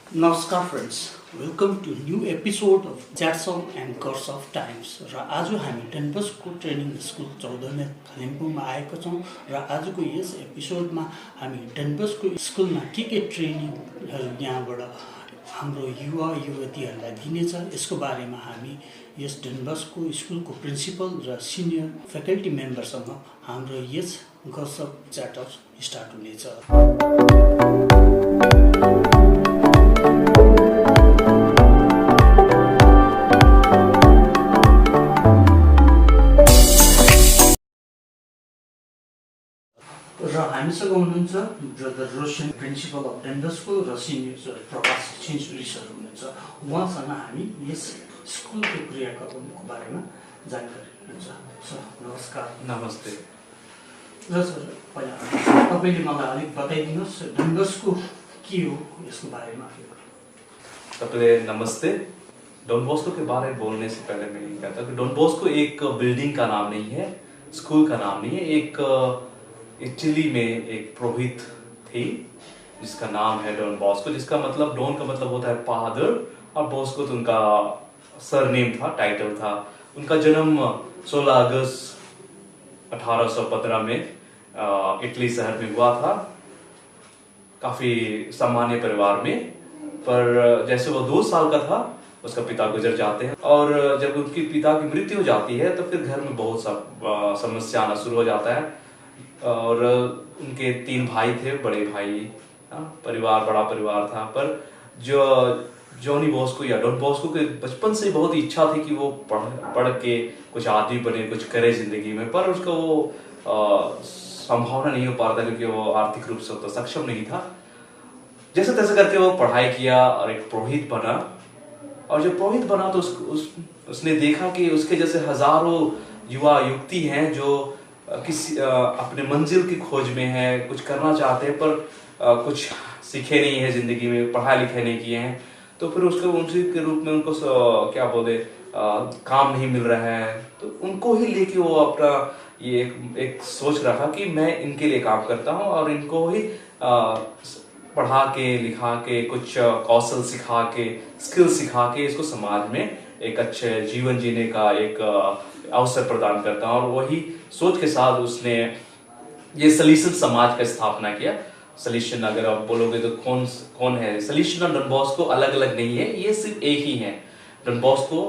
नमस्कार friends, welcome to new episode of ज्याट्सम and curse of times. र आज हामी डनबस्को ट्रेनिङ स्कुल 14 माइल कालिम्पोङमा आएका छौँ र आजको यस एपिसोडमा हामी डनबस्को स्कुलमा के ट्रेनिङहरू यहाँबाट हाम्रो युवा युवतीहरूलाई दिनेछ यसको बारेमा हामी यस डनबस्को स्कुलको प्रिन्सिपल र सिनियर फ्याकल्टी मेम्बरसँग हाम्रो यस गसप च्याटअप स्टार्ट हुनेछ। र हामीसँग हुनुहुन्छ brother Roshan, principal of Don Bosco र सिनियर प्रकाश छिन्चुरी सर हुनुहुन्छ। उहाँसँग हामी यस स्कुलको क्रियाकलापको बारेमा जानकारी हुन्छ। सर नमस्कार। नमस्ते। र सर पहिला तपाईँले मलाई अलिक बताइदिनुहोस् डनबस्को के हो यसको बारेमा। सबसे नमस्ते। डॉन बॉस्को के बारे में बोलने से पहले मैं ये कहता हूँ कि डॉन बॉस्को एक बिल्डिंग का नाम नहीं है, स्कूल का नाम नहीं है। एक इटली में एक पुरोहित थी जिसका नाम है डॉन बॉस्को, जिसका मतलब डॉन का मतलब होता है फादर और बॉस्को तो उनका सरनेम था, टाइटल था। उनका जन्म 16 अगस्त 1815 में इटली शहर में हुआ था, काफी सामान्य परिवार में। पर जैसे वो 2 साल का था उसका पिता गुजर जाते हैं और जब उनके पिता की मृत्यु हो जाती है तो फिर घर में बहुत सा समस्या आना शुरू हो जाता है। और उनके 3 भाई थे, बड़े भाई, परिवार बड़ा परिवार था। पर जो जॉनी बॉस्को या डॉन बॉस्को के बचपन से बहुत इच्छा थी कि वो पढ़ के कुछ आदमी बने, कुछ करे जिंदगी में। पर उसका वो संभावना नहीं हो पा रहा था क्योंकि वो आर्थिक रूप से तो सक्षम नहीं था। जैसे तैसे करके वो पढ़ाई किया और एक पुरोहित बना। और जब पुरोहित बना तो उसने देखा कि उसके जैसे हजारों युवा युवती हैं जो किसी अपने मंजिल की खोज में है, कुछ करना चाहते हैं पर कुछ सीखे नहीं है जिंदगी में, पढ़ाई लिखाई नहीं किए हैं। तो फिर उसके उनसे के रूप में उनको क्या बोले काम नहीं मिल रहा है, तो उनको ही लेके वो अपना ये एक सोच रहा था कि मैं इनके लिए काम करता हूँ और इनको ही पढ़ा के लिखा के कुछ कौशल सिखा के स्किल सिखा के इसको समाज में एक अच्छे जीवन जीने का एक अवसर प्रदान करता हूँ। और वही सोच के साथ उसने ये सलीशन समाज का स्थापना किया। सलीशन अगर आप बोलोगे तो कौन है सलीशन और डॉन बॉस्को अलग अलग नहीं है, ये सिर्फ एक ही है। डॉन बॉस्को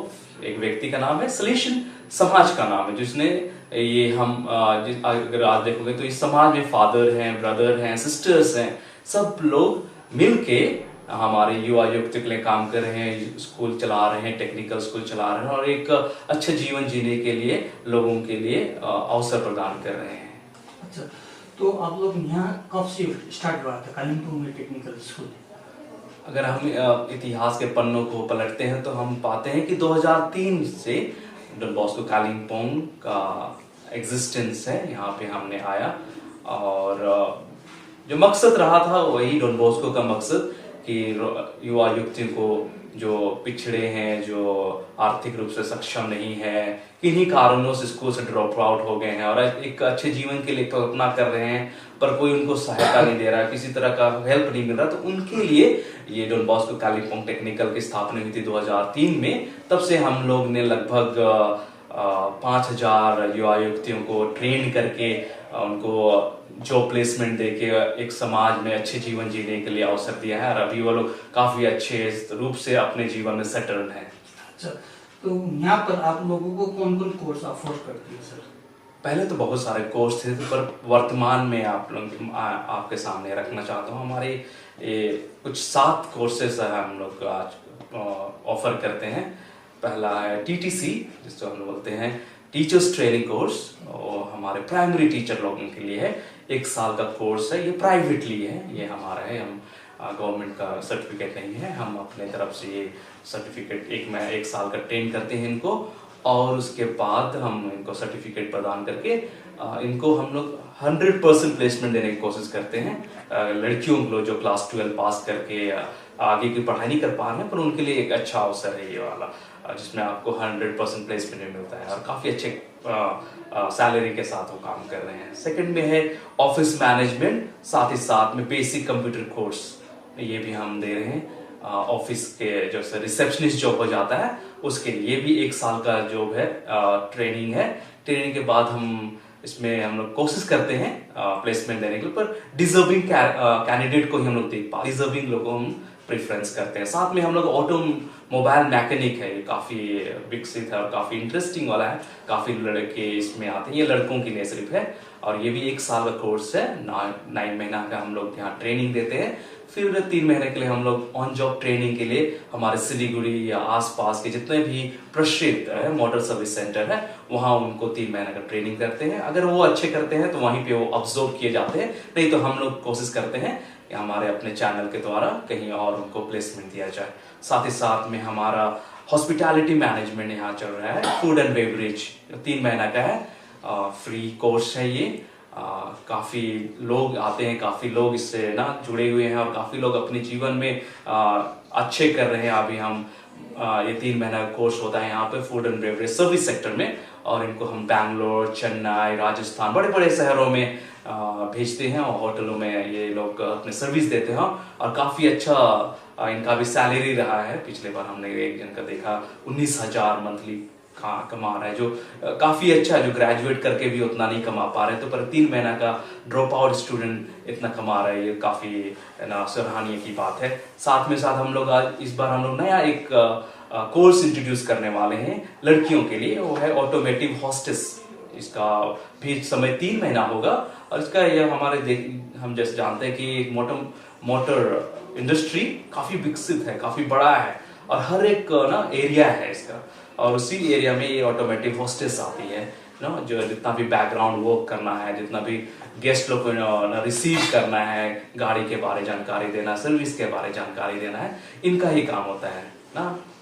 एक व्यक्ति का नाम है, सलीशन समाज का नाम है, जिसने ये हम अगर आज देखोगे तो इस समाज में फादर हैं, ब्रदर हैं, सिस्टर्स हैं, सब लोग मिलके हमारे युवा युवती के लिए काम कर रहे हैं, स्कूल चला रहे हैं, टेक्निकल स्कूल चला रहे हैं और एक अच्छे जीवन जीने के लिए लोगों के लिए अवसर प्रदान कर रहे हैं। अच्छा, तो आप लोग यहाँ कब से स्टार्ट हुआ था कालिम्पोंग में टेक्निकल स्कूल? अगर हम इतिहास के पन्नों को पलटते हैं तो हम पाते हैं कि 2003 से डॉन बॉस्को कालिम्पोंग का एग्जिस्टेंस है, यहाँ पे हमने आया। और जो मकसद रहा था वही डॉन बॉस्को का मकसद कि युवा युवतियों को जो पिछड़े हैं, जो आर्थिक रूप से सक्षम नहीं है, किन्हीं कारणों से स्कूल से ड्रॉप आउट हो गए हैं और एक अच्छे जीवन के लिए कल्पना कर रहे हैं पर कोई उनको सहायता नहीं दे रहा है, किसी तरह का हेल्प नहीं मिल रहा, तो उनके लिए ये डॉन बॉस्को कालिम्पोंग टेक्निकल की स्थापना हुई थी 2003 में। तब से हम लोग ने लगभग 5000 युवा युवतियों को ट्रेन करके उनको जॉब प्लेसमेंट देके एक समाज में अच्छे जीवन जीने के लिए अवसर दिया है और अभी वो लोग काफी अच्छे रूप से अपने जीवन में सेटल्ड हैं। अच्छा, तो यहाँ पर आप लोगों को कौन कौन कोर्स ऑफर करती है सर? पहले तो बहुत सारे कोर्स थे पर वर्तमान में आप लोग आपके सामने रखना चाहता हूँ। हमारे कुछ 7 कोर्सेस हम लोग आज ऑफर करते हैं। पहला है TTC, जिसको हम बोलते हैं टीचर्स ट्रेनिंग कोर्स, और हमारे प्राइमरी टीचर लोगों के लिए है। 1 साल का कोर्स है, ये प्राइवेटली है, ये हमारा है, हम गवर्नमेंट का सर्टिफिकेट नहीं है, हम अपने तरफ से ये सर्टिफिकेट 1 साल का ट्रेन करते हैं इनको। और उसके बाद हम इनको सर्टिफिकेट प्रदान करके इनको हम लोग 100% प्लेसमेंट देने की कोशिश करते हैं। लड़कियों को जो क्लास 12 पास करके आगे की पढ़ाई नहीं कर पा रहे हैं पर उनके लिए एक अच्छा अवसर है ये वाला, जिसमें आपको 100% प्लेसमेंट मिलता है और काफ़ी अच्छे सैलरी के साथ वो काम कर रहे हैं। सेकंड में है ऑफिस मैनेजमेंट, साथ ही साथ में बेसिक कंप्यूटर कोर्स, ये भी हम दे रहे हैं। ऑफिस के जो रिसेप्शनिस्ट जॉब हो जाता है उसके लिए भी 1 साल का जॉब है, ट्रेनिंग है। ट्रेनिंग के बाद हम इसमें हम लोग कोशिश करते हैं प्लेसमेंट देने के लिए, पर डिजर्विंग कैंडिडेट को ही हम लोग देख पाते, डिजर्विंग लोगों को हम प्रेफरेंस करते हैं। साथ में हम लोग ऑटोमोबाइल मैकेनिक है, ये काफी विकसित है और काफी इंटरेस्टिंग वाला है, काफी लड़के इसमें आते हैं, ये लड़कों के लिए सिर्फ है और ये भी 1 साल का कोर्स है। 9 महीना का हम लोग यहाँ ट्रेनिंग देते हैं, फिर 3 महीने के लिए हम लोग ऑन जॉब ट्रेनिंग के लिए हमारे सिलीगुड़ी या आसपास के जितने भी प्रसिद्ध है मोटर सर्विस सेंटर है वहाँ उनको 3 महीने का ट्रेनिंग करते हैं। अगर वो अच्छे करते हैं तो वहीं पे वो ऑब्जर्व किए जाते हैं, नहीं तो हम लोग कोशिश करते हैं कि हमारे अपने चैनल के द्वारा कहीं और उनको प्लेसमेंट दिया जाए। साथ ही साथ में हमारा हॉस्पिटैलिटी मैनेजमेंट यहाँ चल रहा है, फूड एंड बेवरेज, 3 महीना का है, फ्री कोर्स है ये। काफी लोग आते हैं, काफी लोग इससे ना जुड़े हुए हैं और काफी लोग अपने जीवन में अच्छे कर रहे हैं। अभी हम ये 3 महीना का कोर्स होता है यहाँ पे food and beverage service sector में, और इनको हम बैंगलोर, चेन्नई, राजस्थान, बड़े बड़े शहरों में भेजते हैं और होटलों में ये लोग अपने सर्विस देते हैं और काफी अच्छा इनका भी सैलरी रहा है। पिछले बार हमने एक जन का देखा 19,000 मंथली कमा रहा है, जो काफी अच्छा है, जो ग्रेजुएट करके भी उतना नहीं कमा पा रहे, तो पर 3 महीना का ड्रॉप आउट स्टूडेंट इतना कमा रहा है, ये काफी ना सराहनीय की बात है। साथ में साथ हम लोग आज इस बार हम लोग नया एक कोर्स इंट्रोड्यूस करने वाले हैं लड़कियों के लिए, वो है ऑटोमेटिव हॉस्टेस। इसका भी समय 3 महीना होगा और इसका यह हमारे हम जैसे जानते हैं कि मोटर इंडस्ट्री काफी विकसित है, काफी बड़ा है और हर एक ना एरिया है इसका, और उसी एरिया में ये ऑटोमेटिव हॉस्टेस आती है ना, जो जितना भी बैकग्राउंड वर्क करना है, जितना भी गेस्ट लोग को रिसीव करना है, गाड़ी के बारे जानकारी देना, सर्विस के बारे जानकारी देना है, इनका ही काम होता है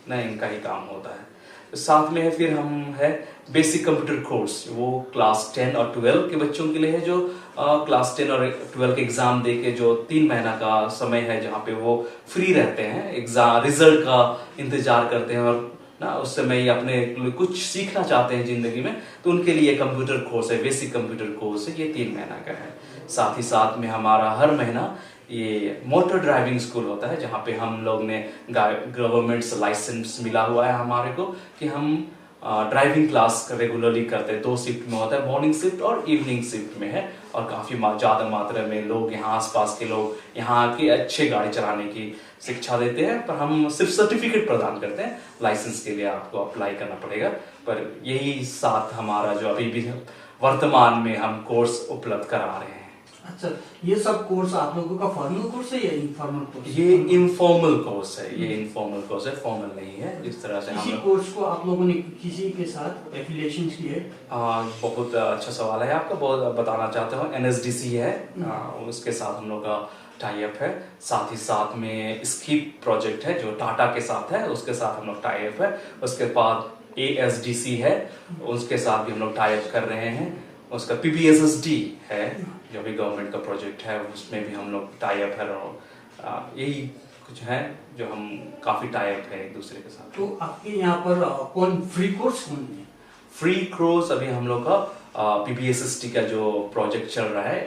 ना इनका ही काम होता है। साथ में फिर हम है बेसिक कंप्यूटर कोर्स, वो क्लास 10 और 12 के बच्चों के लिए है, जो क्लास 10 और 12 के एग्जाम दे के जो 3 महीना का समय है जहाँ पे वो फ्री रहते हैं, एग्जाम रिजल्ट का इंतजार करते हैं और ना उस समय ये अपने कुछ सीखना चाहते हैं जिंदगी में, तो उनके लिए कंप्यूटर कोर्स है, बेसिक कंप्यूटर कोर्स है, ये 3 महीना का है। साथ ही साथ में हमारा हर महीना ये मोटर ड्राइविंग स्कूल होता है, जहाँ पे हम लोग ने गवर्नमेंट से लाइसेंस मिला हुआ है हमारे को कि हम ड्राइविंग क्लास रेगुलरली करते हैं। 2 शिफ्ट में होता है, मॉर्निंग शिफ्ट और इवनिंग शिफ्ट में है, और काफी ज्यादा मात्रा में लोग यहाँ आसपास के लोग यहाँ आके अच्छे गाड़ी चलाने की शिक्षा देते हैं। पर हम सिर्फ सर्टिफिकेट प्रदान करते हैं, लाइसेंस के लिए आपको अप्लाई करना पड़ेगा। पर यही साथ हमारा जो अभी भी वर्तमान में हम कोर्स उपलब्ध करा रहे हैं। अच्छा, ये सब कोर्स आप लोगों का फॉर्मल कोर्स है या इनफॉर्मल कोर्स? ये इनफॉर्मल कोर्स है, ये इनफॉर्मल कोर्स है, फॉर्मल नहीं है। जिस तरह से इसी कोर्स को आप लोगों ने किसी के साथ एफिलिएशन किए? बहुत अच्छा सवाल है आपका, बहुत बताना चाहता हूँ। NSDC है, उसके साथ हम लोग का टाई अप है। साथ ही साथ में स्कीप प्रोजेक्ट है जो टाटा के साथ है, उसके साथ हम लोग टाई अप है। उसके बाद ASDC है, उसके साथ भी हम लोग टाई अप कर रहे हैं। उसका PPSSD है जो भी गवर्नमेंट का प्रोजेक्ट है, उसमें भी हम लोग टाई अप है। यही कुछ है जो हम काफी टाई अप है एक दूसरे के साथ। तो आपके यहाँ पर कौन फ्री कोर्स कौन है? फ्री कोर्स अभी हम लोग का PPSSD का जो प्रोजेक्ट चल रहा है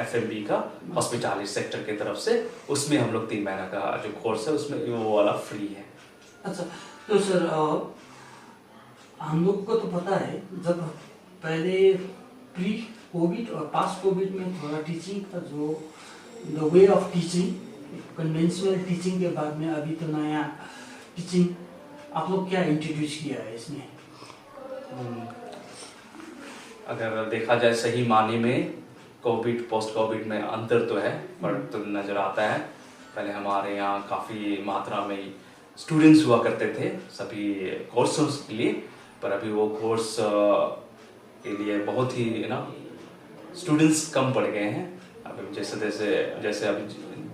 FMB का, हॉस्पिटैलिटी सेक्टर की तरफ से, उसमें हम लोग 3 महीना का जो कोर्स है उसमें वो वाला फ्री है। अच्छा, तो सर हम लोग को तो पता है जब पहले प्री कोविड और पास्ट कोविड में थोड़ा टीचिंग का जो the way of teaching, conventional teaching के बाद में अभी तो नया टीचिंग आप लोग क्या इंट्रोड्यूस किया है इसमें? अगर देखा जाए सही माने में कोविड पोस्ट कोविड में अंतर तो है, पर तो नजर आता है। पहले हमारे यहाँ काफी मात्रा में स्टूडेंट्स हुआ करते थे सभी कोर्सेज के लिए, पर अभी वो कोर्स के लिए बहुत ही स्टूडेंट्स कम पड़ गए हैं। अब जैसे अभी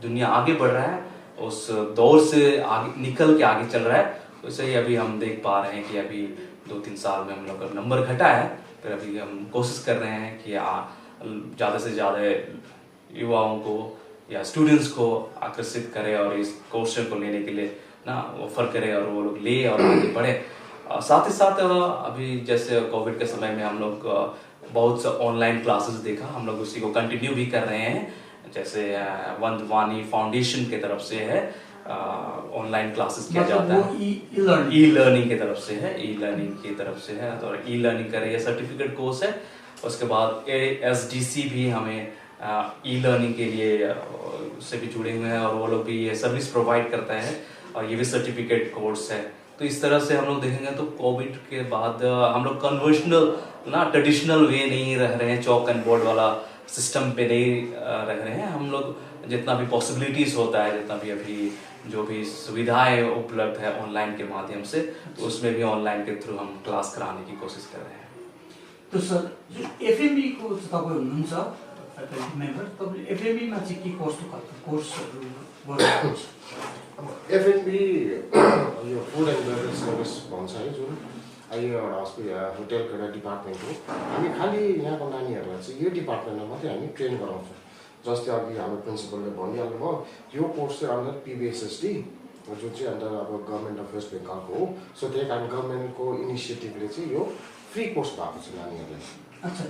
दुनिया आगे बढ़ रहा है, उस दौर से आगे निकल के आगे चल रहा है, वैसे ही अभी हम देख पा रहे हैं कि अभी 2-3 साल में हम लोग का नंबर घटा है। फिर अभी हम कोशिश कर रहे हैं कि ज़्यादा से ज़्यादा युवाओं को या स्टूडेंट्स को आकर्षित करें और इस कोर्स को लेने के लिए ना ऑफर करें और वो लोग ले और आगे बढ़े। साथ ही साथ अभी जैसे कोविड के समय में हम लोग बहुत सा ऑनलाइन क्लासेस देखा, हम लोग उसी को कंटिन्यू भी कर रहे हैं। जैसे वंदवानी फाउंडेशन की तरफ से है ऑनलाइन क्लासेस किया मतलब जाता वो है। ई-लर्निंग ई लर्निंग की तरफ से है, ई लर्निंग की तरफ से है। तो ई लर्निंग का ये सर्टिफिकेट कोर्स है। उसके बाद ASDC भी हमें ई लर्निंग के लिए से भी जुड़े हुए हैं, और वो लोग भी ये सर्विस प्रोवाइड करता है, और ये भी सर्टिफिकेट कोर्स है। तो इस तरह से हम लोग देखेंगे तो कोविड के बाद हम लोग कन्वर्शनल ना ट्रेडिशनल वे नहीं रह रहे हैं, चौक एंड बोर्ड वाला सिस्टम पे नहीं रह रहे हैं। हम लोग जितना भी पॉसिबिलिटीज होता है, जितना भी अभी जो भी सुविधाएं उपलब्ध है ऑनलाइन के माध्यम से, तो उसमें भी ऑनलाइन के थ्रू हम क्लास कराने की कोशिश कर रहे हैं। तो सर जुन एफएमबी को तपाईँ हुनुहुन्छ फ्याकल्टी मेम्बर, तपाईँले एफएमबीमा चाहिँ के कस्तो खालको कोर्सहरू गर्नुहुन्छ? एफएनबी यो फुड एन्ड बेभरेज सर्भिस भन्छ है, जुन यो एउटा होटेलको एउटा डिपार्टमेन्ट हो। हामी खालि यहाँको नानीहरूलाई चाहिँ यो डिपार्टमेन्टमा मात्रै हामी ट्रेन गराउँछौँ। जस्तै अघि हाम्रो प्रिन्सिपलले भनिहाल्नु भयो, यो कोर्स चाहिँ अन्डर PBSSD, जुन चाहिँ अन्डर अब गभर्मेन्ट अफ वेस्ट बेङ्गलको हो। सो त्यही कारण गभर्मेन्टको इनिसिएटिभले चाहिँ यो फ्री कोर्स भएको छ नानीहरूलाई। अच्छा,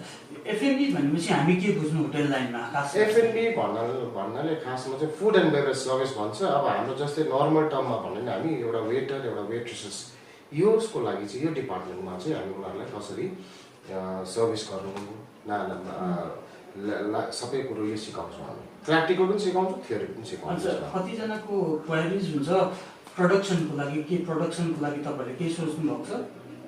एफएमबी भनेपछि हामी के बुझ्नु होटेल लाइनमा खास? एफएनबी भन्नाले खासमा चाहिँ फुड एन्ड बेभरेज सर्भिस भन्छ। अब हाम्रो जस्तै नर्मल टर्ममा भन्यो भने हामी एउटा वेटर, एउटा वेट्रेसेस, यसको लागि चाहिँ यो डिपार्टमेन्टमा चाहिँ हामी उनीहरूलाई कसरी सर्भिस गर्नु, सबै कुरो यो सिकाउँछौँ। हामी प्र्याक्टिकल पनि सिकाउँछौँ, थ्योरी पनि सिकाउँछौँ। अच्छा, कतिजनाको क्वायरिज हुन्छ प्रडक्सनको लागि, के प्रडक्सनको लागि तपाईँहरूले केही सोच्नु भएको छ?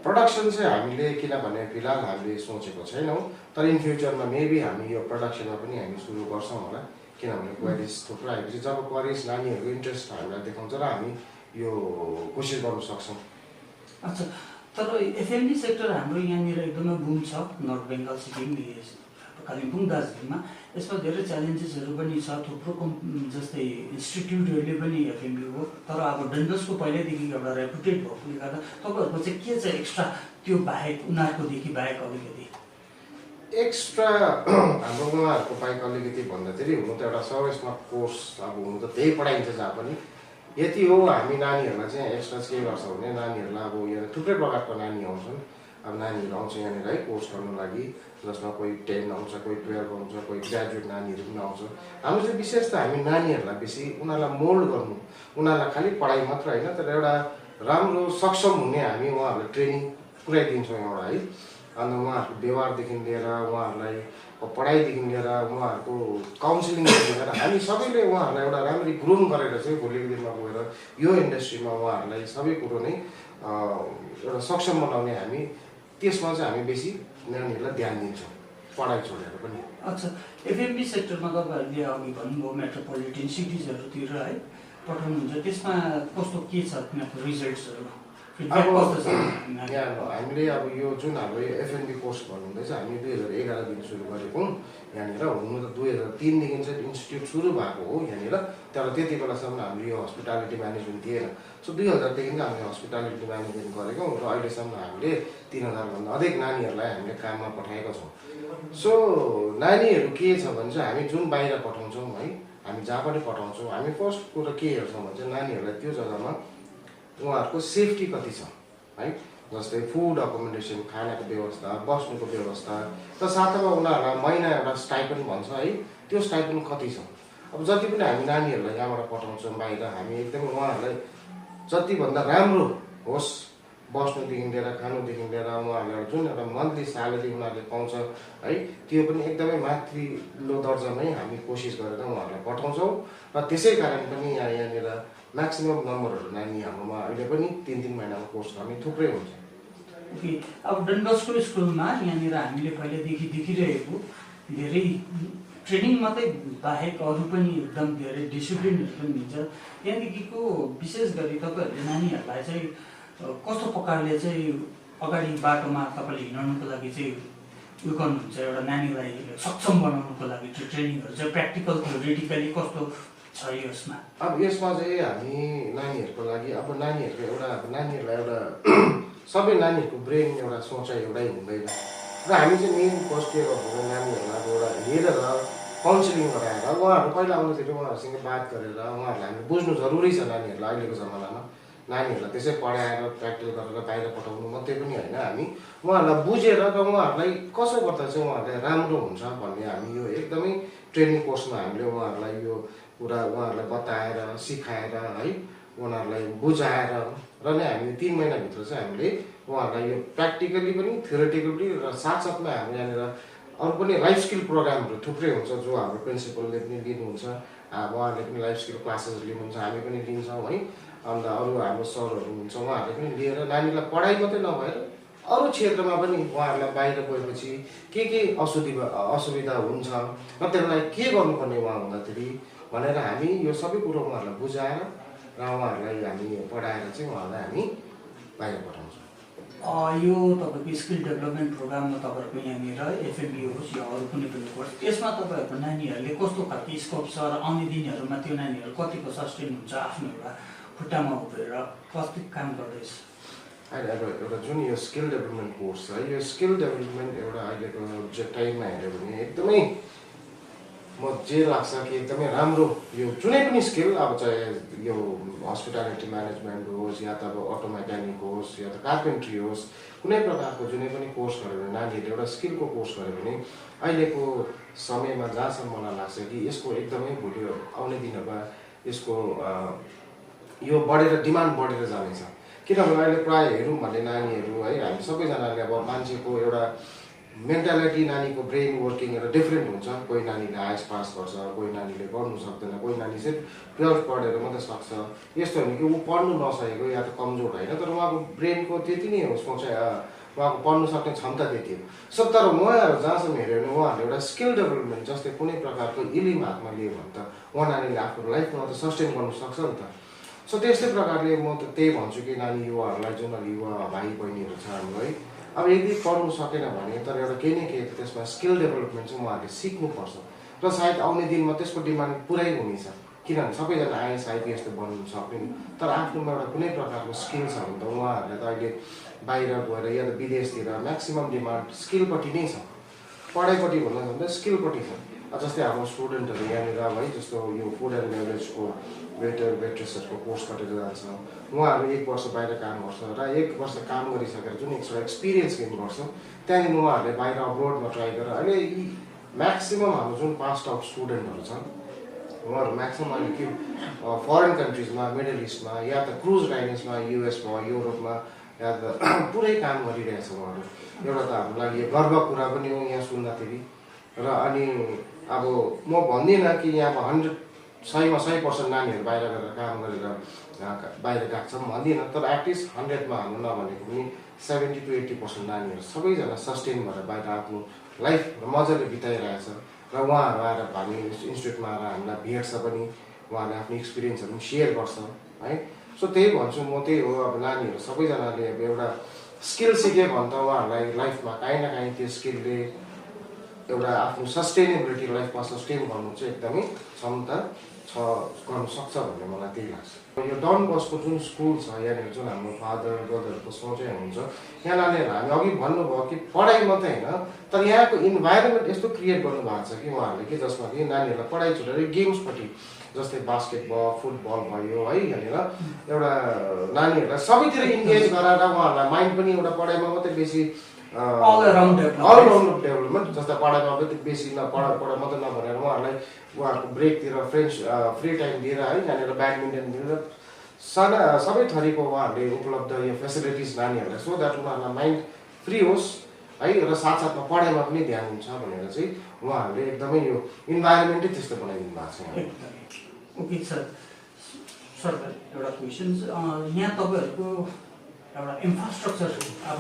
प्रोडक्सन चाहिँ हामीले किनभने फिलहाल हामीले सोचेको छैनौँ, तर इन फ्युचरमा मेबी हामी यो प्रोडक्सनमा पनि हामी सुरु गर्छौँ होला। किनभने क्वारिज थुप्रो आएपछि जब क्वारिज नानीहरूको इन्ट्रेस्ट हामीलाई देखाउँछ र हामी यो कोसिस गर्न सक्छौँ। अच्छा, तर एफएमबी सेक्टर हाम्रो यहाँनिर एकदमै बुम छ, नर्थ बेङ्गल सिक्किम, कालिम्पोङ, दार्जिलिङमा। यसमा धेरै च्यालेन्जेसहरू पनि छ। थुप्रो जस्तै इन्स्टिट्युटहरूले पनि एफएमबी हो, तर अब डनबस्को पहिल्यैदेखि एउटा रेपुटेड भएकोले गर्दा तपाईँहरूको चाहिँ के छ एक्स्ट्रा त्यो बाहेक, उनीहरूकोदेखि बाहेक अलिकति एक्स्ट्रा हाम्रो उहाँहरूको बाहेक अलिकति भन्दाखेरि हुनु त एउटा सर्भिसमा कोर्स अब हुनु त त्यही पढाइन्छ जहाँ पनि। यति हो, हामी नानीहरूलाई चाहिँ एक्स्ट्रा के गर्छौँ भने नानीहरूलाई अब यहाँ थुप्रै प्रकारको नानी आउँछन्। अब नानीहरू आउँछ यहाँनिर है कोर्स गर्नु लागि, जसमा कोही 10 आउँछ, कोही 12 आउँछ, कोही ग्रेजुएट नानीहरू पनि आउँछ। हाम्रो चाहिँ विशेष त हामी नानीहरूलाई बेसी उनीहरूलाई मोल्ड गर्नु, उनीहरूलाई खालि पढाइ मात्र होइन, तर एउटा राम्रो सक्षम हुने हामी उहाँहरूलाई ट्रेनिङ पुऱ्याइदिन्छौँ एउटा है। अन्त उहाँहरूको व्यवहारदेखि लिएर उहाँहरूलाई पढाइदेखि लिएर उहाँहरूको काउन्सिलिङदेखि लिएर हामी सबैले उहाँहरूलाई एउटा राम्ररी ग्रुम गरेर चाहिँ भोलिको दिनमा गएर यो इन्डस्ट्रीमा उहाँहरूलाई सबै कुरो नै एउटा सक्षम बनाउने हामी त्यसमा चाहिँ हामी बेसी नानीहरूलाई ध्यान दिन्छौँ, पढाइ छोडेर पनि। अच्छा, एफएमबी सेक्टरमा तपाईँहरूले अघि भन्नुभयो मेट्रोपोलिटन सिटिजहरूतिर है पठाउनुहुन्छ, त्यसमा कस्तो के छ तिनीहरूको रिजल्ट्सहरू? अब यहाँ हामीले अब यो जुन हाम्रो यो एफएनबी कोर्स भन्नुहुँदैछ, हामी 2011 देखि सुरु गरेको यहाँनिर। हुनु त 2003 देखि चाहिँ इन्स्टिट्युट सुरु भएको हो यहाँनिर, तर त्यति बेलासम्म हामीले यो हस्पिटालिटी म्यानेजमेन्ट थिएन। सो 2000 देखि नै हामीले हस्पिटालिटी म्यानेजमेन्ट गरेको र अहिलेसम्म हामीले 3000 भन्दा अधिक नानीहरूलाई हामीले काममा पठाएका छौँ। सो नानीहरू के छ भने चाहिँ हामी जुन बाहिर पठाउँछौँ है, हामी जहाँ पनि पठाउँछौँ, हामी फर्स्ट कुरो के हेर्छौँ भने चाहिँ नानीहरूलाई त्यो जग्गामा उहाँहरूको सेफ्टी कति छ है। जस्तै फुड अकोमोडेसन, खानाको व्यवस्था, बस्नुको व्यवस्था, र साथमा उनीहरूलाई महिना एउटा स्टाइपेन्ड भन्छ है, त्यो स्टाइपेन्ड कति छ। अब जति पनि हामी नानीहरूलाई यहाँबाट पठाउँछौँ बाहिर, हामी एकदमै उहाँहरूलाई जतिभन्दा राम्रो होस्, बस्नुदेखि लिएर खानुदेखि लिएर उहाँहरूलाई जुन एउटा मन्थली स्यालेरी उनीहरूले पाउँछ है, त्यो पनि एकदमै माथिल्लो दर्जामै हामी कोसिस गरेर उहाँहरूलाई पठाउँछौँ। र त्यसै कारण पनि यहाँनिर म्याक्सिमम् नम्बरहरू नानी हाम्रोमा अहिले पनि 3-3 महिनामा कोर्स गर्ने थुप्रै हुन्छ। ओके, अब डनबस्को स्कुलमा यहाँनिर हामीले पहिल्यैदेखि देखिरहेको धेरै ट्रेनिङ मात्रै बाहेक अरू पनि एकदम धेरै डिसिप्लिनहरू पनि हुन्छ। त्यहाँदेखिको विशेष गरी तपाईँहरूले नानीहरूलाई चाहिँ कस्तो प्रकारले चाहिँ अगाडि बाटोमा तपाईँले हिँड्नुको लागि चाहिँ उयो गर्नुहुन्छ, एउटा नानीलाई सक्षम बनाउनुको लागि त्यो ट्रेनिङहरू चाहिँ प्र्याक्टिकल थ्योरिटिकली कस्तो छ यसमा? अब यसमा चाहिँ हामी नानीहरूको लागि अब नानीहरूको एउटा नानीहरूलाई एउटा सबै नानीहरूको ब्रेन एउटा सोचाइ एउटै हुँदैन, र हामी चाहिँ मेन फर्स्ट के गर्छौँ नानीहरूलाई अब एउटा हेरेर काउन्सिलिङ गराएर उहाँहरू पहिला आउँदाखेरि उहाँहरूसँग बात गरेर उहाँहरूलाई हामीले बुझ्नु जरुरी छ। नानीहरूलाई अहिलेको जमानामा नानीहरूलाई त्यसै पढाएर प्र्याक्टिस गरेर बाहिर पठाउनु मात्रै पनि होइन, हामी उहाँहरूलाई बुझेर र उहाँहरूलाई कसो गर्दा चाहिँ उहाँहरूलाई राम्रो हुन्छ भन्ने हामी यो एकदमै ट्रेनिङ कोर्समा हामीले उहाँहरूलाई यो कुरा उहाँहरूलाई बताएर सिकाएर है उनीहरूलाई बुझाएर र नै हामी 3 महिनाभित्र चाहिँ हामीले उहाँहरूलाई यो प्र्याक्टिकली पनि थ्योरेटिकली र साथसाथमा हाम्रो यहाँनिर अरू पनि लाइफ स्किल प्रोग्रामहरू थुप्रै हुन्छ जो हाम्रो प्रिन्सिपलले पनि लिनुहुन्छ, उहाँहरूले पनि लाइफ स्किल क्लासेस लिनुहुन्छ, हामी पनि लिन्छौँ है। अन्त अरू हाम्रो सरहरू हुन्छ उहाँहरूले पनि लिएर नानीलाई पढाइ मात्रै नभएर अरू क्षेत्रमा पनि उहाँहरूलाई बाहिर गएपछि के असुविधा हुन्छ र त्यसलाई के गर्नुपर्ने उहाँ हुँदाखेरि भनेर हामी यो सबै कुरो उहाँहरूलाई बुझाएर र उहाँहरूलाई हामी पढाएर चाहिँ उहाँहरूलाई हामी बाहिर पठाउँछौँ। यो तपाईँको स्किल डेभलपमेन्ट प्रोग्राममा तपाईँहरूको यहाँनिर एफएमबी होस् या अरू कुनै पनि कोर्स, यसमा तपाईँहरूको नानीहरूले कस्तो खालको स्कोप छ र आउने दिनहरूमा त्यो नानीहरू कतिको सस्टेन हुन्छ, आफ्नो एउटा खुट्टामा उभिएर कति काम गर्दैछ? अहिले अब एउटा जुन यो स्किल डेभलपमेन्ट कोर्स छ, यो स्किल डेभलपमेन्ट एउटा अहिलेको टाइममा हेऱ्यो भने एकदमै म जे लाग्छ कि एकदमै राम्रो यो जुनै पनि स्किल, अब चाहे यो हस्पिटालिटी म्यानेजमेन्ट होस् या त अब अटो मेकानिक होस् या त कार्पेन्ट्री होस्, कुनै प्रकारको जुनै पनि कोर्स गर्यो भने नानीहरूले एउटा स्किलको कोर्स गर्यो भने अहिलेको समयमा जहाँसम्म मलाई लाग्छ कि यसको एकदमै भोलि आउने दिनमा यसको यो बढेर डिमान्ड बढेर जानेछ। किनभने अहिले प्रायः हेरौँ भने नानीहरू है हामी सबैजनाले अब मान्छेको एउटा मेन्टालिटी, नानीको ब्रेन वर्किङ एउटा डिफ्रेन्ट हुन्छ। कोही नानीले आइएस पास गर्छ, कोही नानीले गर्नु सक्दैन, कोही नानी चाहिँ 12 पढेर मात्रै सक्छ। यस्तो होइन कि ऊ पढ्नु नसकेको या त कमजोर होइन, तर उहाँको ब्रेनको त्यति नै हो, उहाँको पढ्नु सक्ने क्षमता त्यति हो। सो तर उहाँहरू जहाँसम्म हेऱ्यो भने उहाँहरूले एउटा स्किल डेभलपमेन्ट जस्तै कुनै प्रकारको इलिम हातमा लियो भने त उहाँ नानीले आफ्नो लाइफमा त सस्टेन गर्नु सक्छ नि त। सो त्यस्तै प्रकारले म त त्यही भन्छु कि नानी युवाहरूलाई, जुन युवा भाइ बहिनीहरू छ हाम्रो है, अब यदि पढ्नु सकेन भने तर एउटा केही न केही त्यसमा स्किल डेभलपमेन्ट चाहिँ उहाँहरूले सिक्नुपर्छ र सायद आउने दिनमा त्यसको डिमान्ड पुरै हुनेछ। किनभने सबैजना आइएस आइपिएस त बन्नु सक्दैन, तर आफ्नोमा एउटा कुनै प्रकारको स्किल छ भने त उहाँहरूले त अहिले बाहिर गएर या त विदेशतिर म्याक्सिमम् डिमान्ड स्किलपट्टि नै छ, पढाइपट्टि भन्दा स्किलपट्टि छ। जस्तै हाम्रो स्टुडेन्टहरू यहाँनिर है, जस्तो यो फुड एन्ड बेभरेजको वेटर वेट्रेसहरूको कोर्स गरेर जान्छ, उहाँहरू 1 वर्ष बाहिर काम गर्छ र 1 वर्ष काम गरिसकेर जुन एक्सपिरियन्स गेन गर्छ त्यहाँदेखि उहाँहरूले बाहिर अब्रोडमा ट्राई गरेर अहिले यी म्याक्सिमम् हाम्रो जुन पास्ट आउट स्टुडेन्टहरू छन् उहाँहरू म्याक्सिमम् अहिले के फरेन कन्ट्रिजमा, मिडल इस्टमा या त क्रुज लाइन्समा, युएसमा, युरोपमा या त पुरै काम गरिरहेछ उहाँहरू। एउटा त हाम्रो लागि यो गर्व कुरा पनि हो यहाँ सुन्दाखेरि। र अनि अब म भन्दिनँ कि यहाँ 100% नानीहरू बाहिर गएर काम गरेर बाहिर गएको छ भन्दिनँ, तर एटलिस्ट 100मा हाम्रो नभनेको पनि 70 to 80% नानीहरू सबैजना सस्टेन भएर बाहिर आफ्नो लाइफ मजाले बिताइरहेछ। र उहाँहरू आएर हामी इन्स्टिट्युटमा आएर हामीलाई भेट्छ पनि, उहाँहरूले आफ्नो एक्सपिरियन्सहरू पनि सेयर गर्छ है। सो त्यही भन्छु म, त्यही हो अब नानीहरू सबैजनाले अब एउटा स्किल सिक्यो भने त उहाँहरूलाई लाइफमा काहीँ न काहीँ त्यो स्किलले एउटा आफ्नो सस्टेनेबिलिटी लाइफमा सस्टेन गर्नु चाहिँ एकदमै क्षमता गर्नु सक्छ भन्ने मलाई त्यही लाग्छ। यो डन बस्को जुन स्कुल छ यहाँनिर, जुन हाम्रो फादर ब्रदरहरूको सोचै हुन्छ, यहाँ नानीहरू हामी अघि भन्नुभयो कि पढाइ मात्रै होइन, तर यहाँको इन्भाइरोमेन्ट यस्तो क्रिएट गर्नुभएको छ कि उहाँहरूले कि जसमा कि नानीहरूलाई पढाइ छोडेर गेम्सपट्टि, जस्तै बास्केटबल, फुटबल भयो है, यहाँनिर एउटा नानीहरूलाई सबैतिर इन्गेज गराएर उहाँहरूलाई माइन्ड पनि एउटा पढाइमा मात्रै बेसी अल अराउन्ड डेभलपमेन्ट, जस्तै पढाइमा पनि बेसी पढाइ मात्रै नभनेर उहाँहरूलाई उहाँहरूको ब्रेकतिर फ्री टाइम दिएर है, यहाँनिर ब्याडमिन्टन दिएर साना सबै थरीको उहाँहरूले उपलब्ध यो फेसिलिटिज नानीहरूलाई, सो द्याट उनीहरूलाई माइन्ड फ्री होस् है र साथसाथमा पढाइमा पनि ध्यान हुन्छ भनेर चाहिँ उहाँहरूले एकदमै यो इन्भाइरोमेन्टै त्यस्तो बनाइदिनु भएको छ। ओके सर, एउटा क्वेसन, यहाँ तपाईँहरूको एउटा इन्फ्रास्ट्रक्चर, अब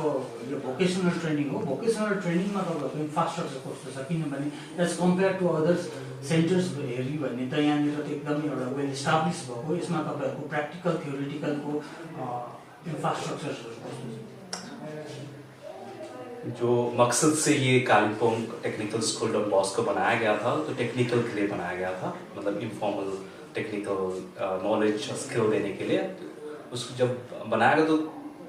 यो भोकेसनल ट्रेनिङ हो, भोकेसनल ट्रेनिङमा तपाईँहरूको इन्फ्रास्ट्रक्चर कस्तो छ? किनभने as compared to others centres हेऱ्यो भने त यहाँनिर त एकदमै एउटा वेल इस्टाब्लिस भएको, यसमा तपाईँहरूको प्र्याक्टिकल थ्योरिटिकलको इन्फ्रास्ट्रक्चरहरू कस्तो छ? जो मकसद से ये Kalimpong technical school Don Bosco बनाया गया था, तो टेक्निकल के लिए बनाया गया था, मतलब इनफॉर्मल टेक्निकल नॉलेज स्किल देने के लिए। उसको जब बनाया गया तो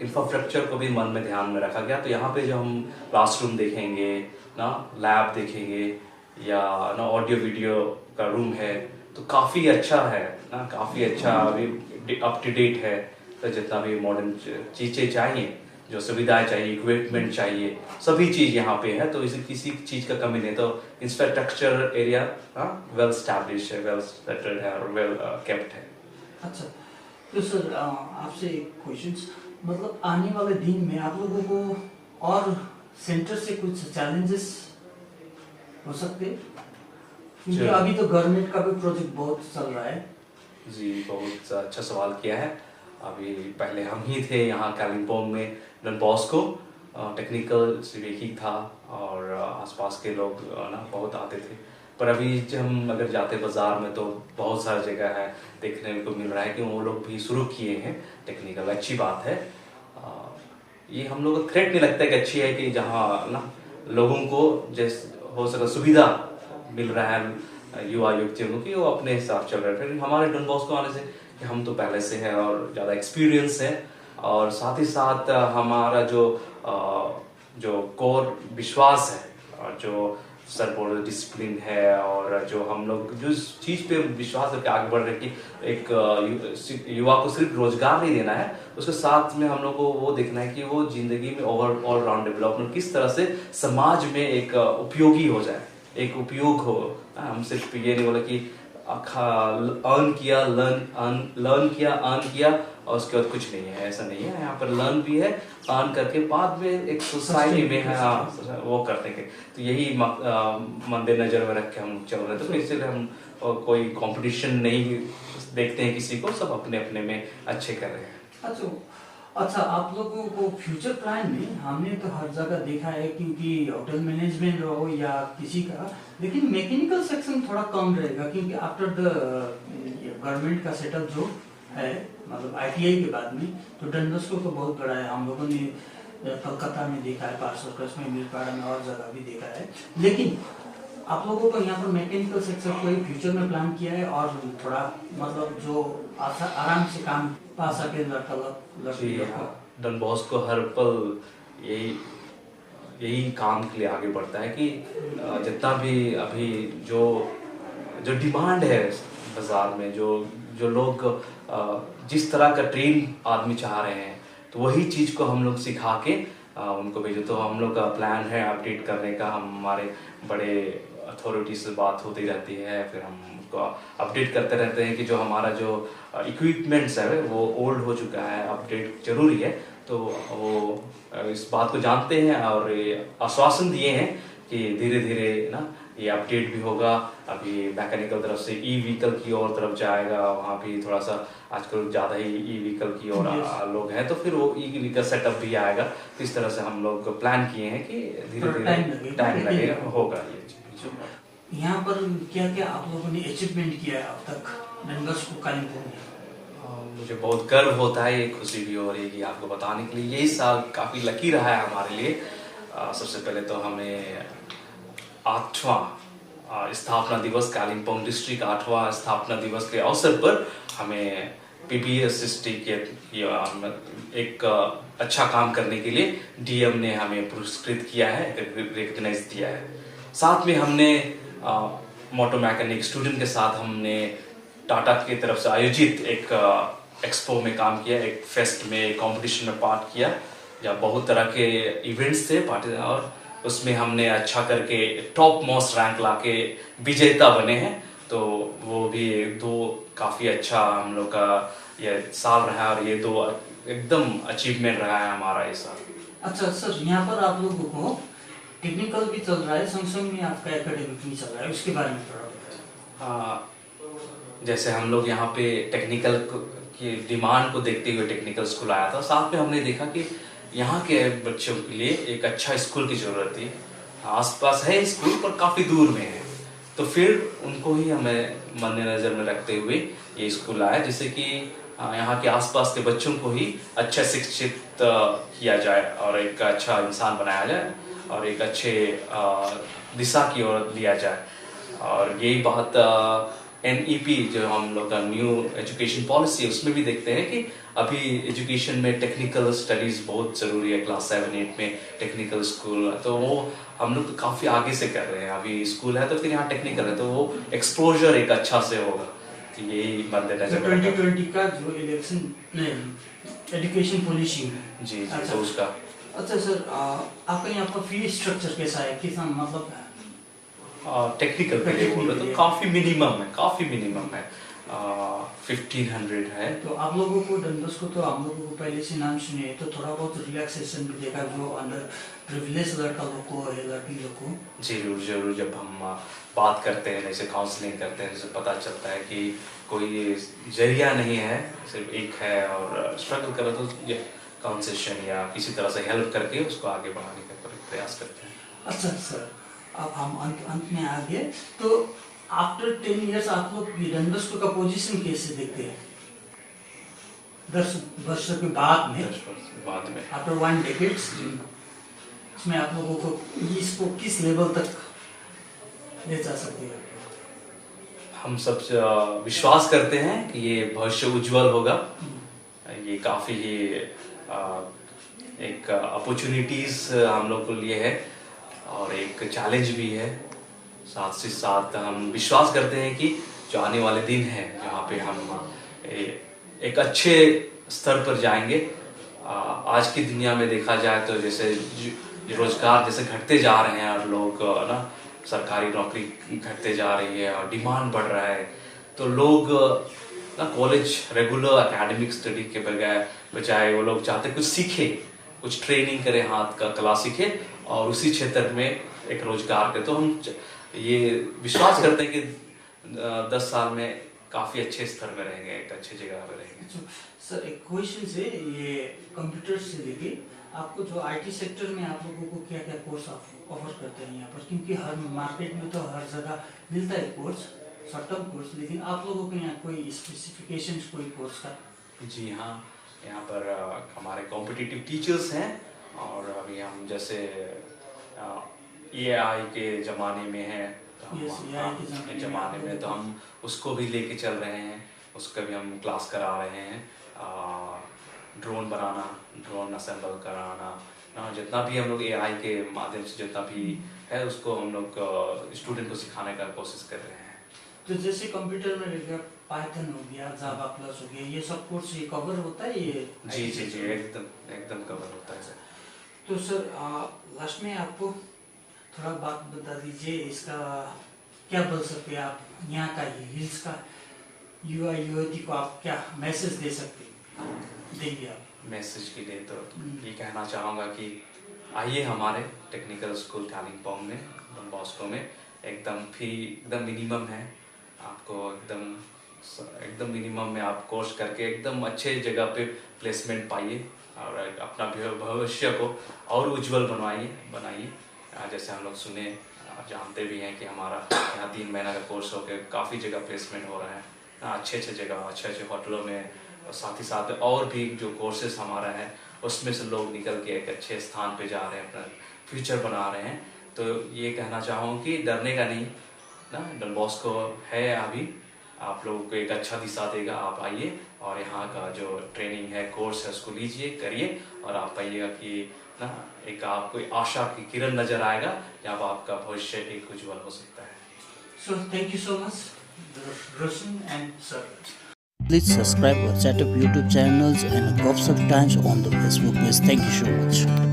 इंफ्रास्ट्रक्चर को भी मन में ध्यान में रखा गया। तो यहाँ पे जो हम क्लासरूम देखेंगे ना, लैब देखेंगे या ना ऑडियो वीडियो का रूम है, तो काफ़ी अच्छा है ना, काफ़ी अच्छा अभी अप टू डेट है। तो जितना भी मॉडर्न चीज़ें चाहिए जो सुविधाएं चाहिए, इक्विपमेंट चाहिए, सभी चीज़ यहाँ पे है। तो इसे किसी चीज़ का कमी नहीं। तो इंफ्रास्ट्रक्चर एरिया वेल स्टैब्लिश है, वेल सेटल्ड है और वेल केप्ट है। अच्छा, तो सर आपसे एक क्वेश्चन, मतलब आने वाले दिन में आप लोगों को और सेंटर से कुछ चैलेंजेस हो सकते हैं, क्योंकि अभी तो गवर्नमेंट का भी प्रोजेक्ट बहुत चल रहा है। जी, बहुत अच्छा सवाल किया है। अभी पहले हम ही थे यहाँ कालिम्पोंग में, डॉन बॉस्को टेक्निकल सिर्फ एक ही था और आसपास के लोग ना बहुत आते थे। पर अभी जब हम अगर जाते बाज़ार में तो बहुत सारी जगह है देखने को मिल रहा है कि वो लोग भी शुरू किए हैं टेक्निकल। अच्छी बात है। ये हम लोग को थ्रेट नहीं लगता है कि अच्छी है कि जहाँ ना लोगों को जैसे हो सके सुविधा मिल रहा है युवा युवतियों को कि वो अपने हिसाब चल रहे हैं। फिर हमारे डॉन बॉस्को आने से कि हम तो पहले से हैं और ज़्यादा एक्सपीरियंस है और साथ ही साथ हमारा जो कोर विश्वास है और जो सर बोल डिसिप्लिन है और जो हम लोग जो चीज़ पे विश्वास करके आगे बढ़ रहे हैं कि एक युवा को सिर्फ रोजगार नहीं देना है, उसके साथ में हम लोग को वो देखना है कि वो जिंदगी में ऑल राउंड डेवलपमेंट किस तरह से समाज में एक उपयोगी हो जाए, एक उपयोग हो। हम सिर्फ ये नहीं बोला कि अर्न किया अर्न किया और उसके बाद कुछ नहीं है, ऐसा नहीं है। यहाँ पर लर्न भी है, अर्न करके बाद में एक सोसाइटी में है वो करने के। तो यही मद्देनजर में रख के हम चल रहे हैं। तो इसलिए हम कोई कंपटीशन नहीं देखते हैं किसी को, सब अपने अपने में अच्छे कर रहे हैं। अच्छा, आप लोगों को फ्यूचर प्लान में हमने तो हर जगह देखा है, क्योंकि होटल मैनेजमेंट हो या किसी का, लेकिन मैकेनिकल सेक्शन थोड़ा कम रहेगा, क्योंकि आफ्टर द गवर्नमेंट का सेटअप जो है, मतलब आईटीआई के बाद में, तो डॉन बॉस्को तो बहुत बड़ा है। हम लोगों ने कलकत्ता में देखा है, पार्सोक्रस में, मिरपाड़ा में और जगह भी देखा है। लेकिन आप लोगों को यहाँ पर मैकेनिकल सेक्शन कोई फ्यूचर में प्लान किया है और थोड़ा मतलब जो आराम से काम पा सके लड़का? डॉन बॉस्को हर पल यही काम के लिए आगे बढ़ता है कि जितना भी अभी जो डिमांड है बाजार में, जो लोग जिस तरह का ट्रेन आदमी चाह रहे हैं, तो वही चीज़ को हम लोग सिखा के उनको भेजो। तो हम लोग का प्लान है अपडेट करने का। हमारे बड़े अथॉरिटी से बात होती रहती है, फिर हम उसको अपडेट करते रहते हैं कि जो हमारा जो इक्विपमेंट्स है वो ओल्ड हो चुका है, अपडेट जरूरी है। तो वो इस बात को जानते हैं और आश्वासन दिए हैं कि धीरे धीरे ना ये अपडेट भी होगा। अभी मैकेनिकल तरफ से ई व्हीकल की ओर तरफ जाएगा, वहाँ भी थोड़ा सा आजकल ज़्यादा ही ई व्हीकल की ओर लोग हैं, तो फिर वो ई व्हीकल सेटअप भी आएगा। तो इस तरह से हम लोग प्लान किए हैं कि धीरे धीरे टाइम लगेगा, होगा ये चीज़। यहाँ पर क्या क्या आप लोगों ने अचीवमेंट किया है अब तक डॉन बॉस्को कालिम्पोंग में? मुझे बहुत गर्व होता है, ये खुशी भी हो रही है कि आपको बताने के लिए यही साल काफ़ी लकी रहा है हमारे लिए। सबसे पहले तो हमें 8वां स्थापना दिवस, कालिम्पोंग डिस्ट्रिक्ट 8वां स्थापना दिवस के अवसर पर हमें पीपीएसएसटी के एक अच्छा काम करने के लिए डीएम ने हमें पुरस्कृत किया है, रिकग्नाइज दिया है। साथ में हमने मोटर मैकेनिक स्टूडेंट के साथ हमने टाटा की तरफ से आयोजित एक एक्सपो में काम किया, एक फेस्ट में, कंपटीशन में पार्ट किया, जहाँ बहुत तरह के इवेंट्स थे और उसमें हमने अच्छा करके टॉप मोस्ट रैंक लाके विजेता बने हैं। तो वो भी दो काफ़ी अच्छा हम लोग का ये साल रहा है और ये दो एकदम अचीवमेंट रहा है हमारा ये साल। अच्छा सर, यहाँ पर आप लोगों को टेक्निकल भी चल रहा है, संग संग में आपका एकेडमिक भी चल रहा है, उसके बारे में थोड़ा जैसे हम लोग यहाँ पे टेक्निकल की डिमांड को देखते हुए टेक्निकल स्कूल आया था। साथ में हमने देखा कि यहाँ के बच्चों के लिए एक अच्छा स्कूल की ज़रूरत थी। आसपास है स्कूल पर काफ़ी दूर में है, तो फिर उनको ही हमें मद्देनजर में रखते हुए ये स्कूल आया, जिससे कि यहाँ के आसपास के बच्चों को ही अच्छा शिक्षित किया जाए और एक अच्छा इंसान बनाया जाए और एक अच्छे दिशा की ओर लिया जाए। और यही बात NEP जो हम लोग का न्यू एजुकेशन पॉलिसी है उसमें भी देखते हैं कि अभी एजुकेशन में टेक्निकल स्टडीज़ बहुत ज़रूरी है। क्लास 7-8 में टेक्निकल स्कूल, तो वो हम लोग तो काफ़ी आगे से कर रहे हैं। अभी स्कूल है तो फिर यहाँ टेक्निकल है, तो वो एक्सपोजर एक अच्छा से होगा। तो यही मद्देनजर 2020 का जो इलेक्शन एजुकेशन पॉलिसी में। जी जी, अच्छा। तो उसका अच्छा सर, आपका यहाँ पर फी स्ट्रक्चर कैसा है, कितना मतलब टेक्निकल के लिए बोल रहे तो काफ़ी मिनिमम है 1500 है। तो आप लोगों को डन बॉस्को को तो हम लोगों को पहले से नाम सुने हैं, तो थोड़ा बहुत रिलैक्सेशन भी देखा जो अंडर प्रिविलेज लड़का लोग को है, लड़की लोग को। जरूर जरूर, जब हम बात करते हैं, जैसे काउंसलिंग करते हैं, जैसे पता चलता है कि कोई जरिया नहीं है, सिर्फ एक है और स्ट्रगल करो तो ये कंसेशन या किसी तरह से हेल्प करके उसको आगे बढ़ाने का प्रयास करते हैं। अच्छा सर, अब हम अंत में आ गए, तो आफ्टर 10 इयर्स आप लोग डन बॉस्को का पोजीशन कैसे देखते हैं 10 वर्षों के बाद में? 10 वर्ष बाद में आफ्टर 1 डेकेड्स इसमें आप लोगों को इसको किस लेवल तक ले जा सकते हैं? हम सब विश्वास करते हैं कि ये भविष्य उज्जवल होगा। ये काफ़ी ही एक अपॉर्चुनिटीज़ हम लोग के लिए है और एक चैलेंज भी है। साथ ही साथ हम विश्वास करते हैं कि जो आने वाले दिन हैं जहाँ पे हम एक अच्छे स्तर पर जाएंगे। आज की दुनिया में देखा जाए तो जैसे रोजगार जैसे घटते जा रहे हैं और लोग ना सरकारी नौकरी घटते जा रही है और डिमांड बढ़ रहा है, तो लोग ना कॉलेज रेगुलर एकेडमिक स्टडी के बजाय वो लोग चाहते कुछ सीखे, कुछ ट्रेनिंग करें, हाथ का कला सीखे और उसी क्षेत्र में एक रोजगार के। तो हम ये विश्वास करते हैं कि 10 साल में काफ़ी अच्छे स्तर में रहेंगे, एक अच्छी जगह पे रहेंगे। सर एक क्वेश्चन से, ये कंप्यूटर से लेके आपको जो आईटी सेक्टर में आप लोगों को क्या क्या कोर्स ऑफर करते हैं यहाँ पर, क्योंकि हर मार्केट में तो हर जगह मिलता है कोर्स, शॉर्ट टर्म कोर्स, लेकिन आप लोगों को यहाँ कोई स्पेसिफिकेशन कोई कोर्स का? जी हाँ, यहाँ पर हमारे कॉम्पिटिटिव टीचर्स हैं और अभी हम जैसे AI के ज़माने में हैं, तो ज़माने में तो हम उसको भी लेके चल रहे हैं, उसका भी हम क्लास करा रहे हैं। ड्रोन बनाना, ड्रोन असेंबल कराना, जितना भी हम लोग AI के माध्यम से जितना भी है उसको हम लोग स्टूडेंट को सिखाने का कोशिश कर रहे हैं। तो जैसे कंप्यूटर में पाइथन हो गया, जावा प्लस हो गया, ये सब कोर्स ये कवर होता है ये? जी जी जी, एकदम कवर होता है सर। तो सर लास्ट में आपको थोड़ा बात बता दीजिए, इसका क्या बोल सकते हैं आप, यहाँ का हिल्स का युवा युवती को आप क्या मैसेज दे सकते देंगे आप? मैसेज के लिए तो ये कहना चाहूँगा कि आइए हमारे टेक्निकल स्कूल कालिम्पोंग में, डॉन बॉस्को में। एकदम फी एकदम मिनिमम है, आपको एकदम मिनिमम में आप कोर्स करके एकदम अच्छे जगह पे प्लेसमेंट पाइए और अपना भविष्य को और उज्जवल बनाइए। जैसे हम लोग सुने जानते भी हैं कि हमारा यहाँ 3 महीना का कोर्स होकर काफ़ी जगह प्लेसमेंट हो रहा है, अच्छे जगह, अच्छे होटलों में, और साथ ही साथ और भी जो कोर्सेज हमारा है उसमें से लोग निकल के एक अच्छे स्थान पे जा रहे हैं, अपना फ्यूचर बना रहे हैं। तो ये कहना चाहूँ कि डरने का नहीं ना, डॉन बॉस्को है अभी आप लोगों को एक अच्छा दिशा देगा। आप आइए और यहाँ का जो ट्रेनिंग है, कोर्स है, उसको लीजिए, करिए और आप पाइएगा कि ना एक आपको आशा की किरण नजर आएगा, जहाँ आपका भविष्य एक उज्जवल हो सकता है। So thank you so much, Roshan and sir. Please subscribe our Chat Up YouTube channels and Gossip Times on the Facebook page. Thank you so much.